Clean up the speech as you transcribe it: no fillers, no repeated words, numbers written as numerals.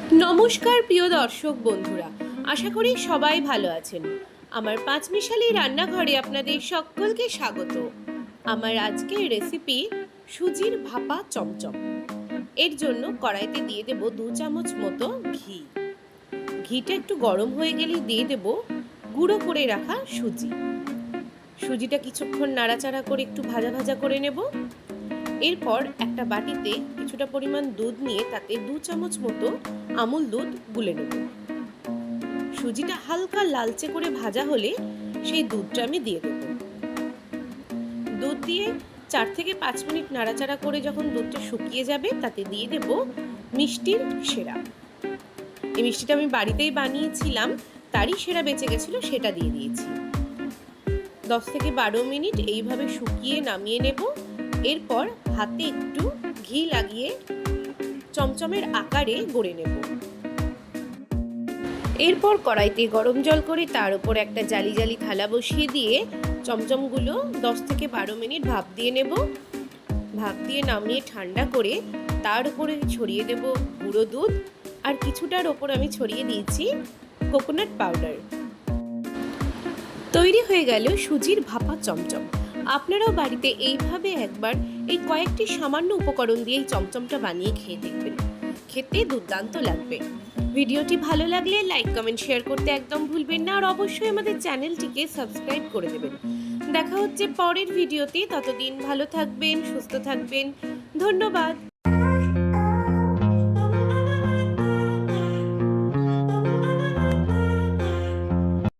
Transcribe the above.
নমস্কার প্রিয় দর্শক বন্ধুরা, আশা করি সবাই ভালো আছেন। আমার পাঁচমিশালি রান্নাঘরে আপনাদের সকলকে স্বাগত। আমার আজকের রেসিপি সুজির ভাপা চমচম। এর জন্য কড়াইতে দিয়ে দেব 2 চামচ মতো ঘি। ঘিটা একটু গরম হয়ে গেলেই দিয়ে দেব গুঁড়ো করে রাখা সুজি। সুজিটা কিছুক্ষণ নাড়াচাড়া করে একটু ভাজা ভাজা করে নেব। এরপর একটা বাটিতে কিছুটা পরিমাণ দুধ নিয়ে তাতে 2 চামচ মতো আমুল দুধ গুলে নেব। সুজিটা হালকা লালচে করে ভাজা হলে সেই দুধটা আমি দিয়ে দেব। দুধ দিয়ে 4 থেকে 5 মিনিট নাড়াচাড়া করে যখন দুধটা শুকিয়ে যাবে তাতে দিয়ে দেব মিষ্টির সেরা। এই মিষ্টিটা আমি বাড়িতেই বানিয়েছিলাম, তারই সেরা বেঁচে গেছিলো, সেটা দিয়ে দিয়েছি। 10 থেকে 12 মিনিট এইভাবে শুকিয়ে নামিয়ে নেব। এরপর হাতে একটু ঘি লাগিয়ে চমচমের আকারে গড়ে নেব। এরপর কড়াইতে গরম জল করে তার উপর একটা জালি জালি থালা বসিয়ে দিয়ে চমচমগুলো 10 থেকে 12 মিনিট ভাপ দিয়ে নেব। ভাপ দিয়ে নামিয়ে ঠান্ডা করে তার উপরে ছড়িয়ে দেব গুঁড়ো দুধ, আর কিছুটার ওপর আমি ছড়িয়ে দিয়েছি কোকোনাট পাউডার। তৈরি হয়ে গেল সুজির ভাপা চমচম। আপনারাও বাড়িতে এইভাবে একবার এই কয়েকটি সামান্য উপকরণ দিয়ে এই চমচমটা বানিয়ে খেয়ে দেখবেন, খেতে দুর্দান্ত লাগবে। ভিডিওটি ভালো লাগলে লাইক কমেন্ট শেয়ার করতে একদম ভুলবেন না, আর অবশ্যই আমাদের চ্যানেলটিকে সাবস্ক্রাইব করে দেবেন। দেখা হচ্ছে পরের ভিডিওতে, ততদিন ভালো থাকবেন, সুস্থ থাকবেন। ধন্যবাদ।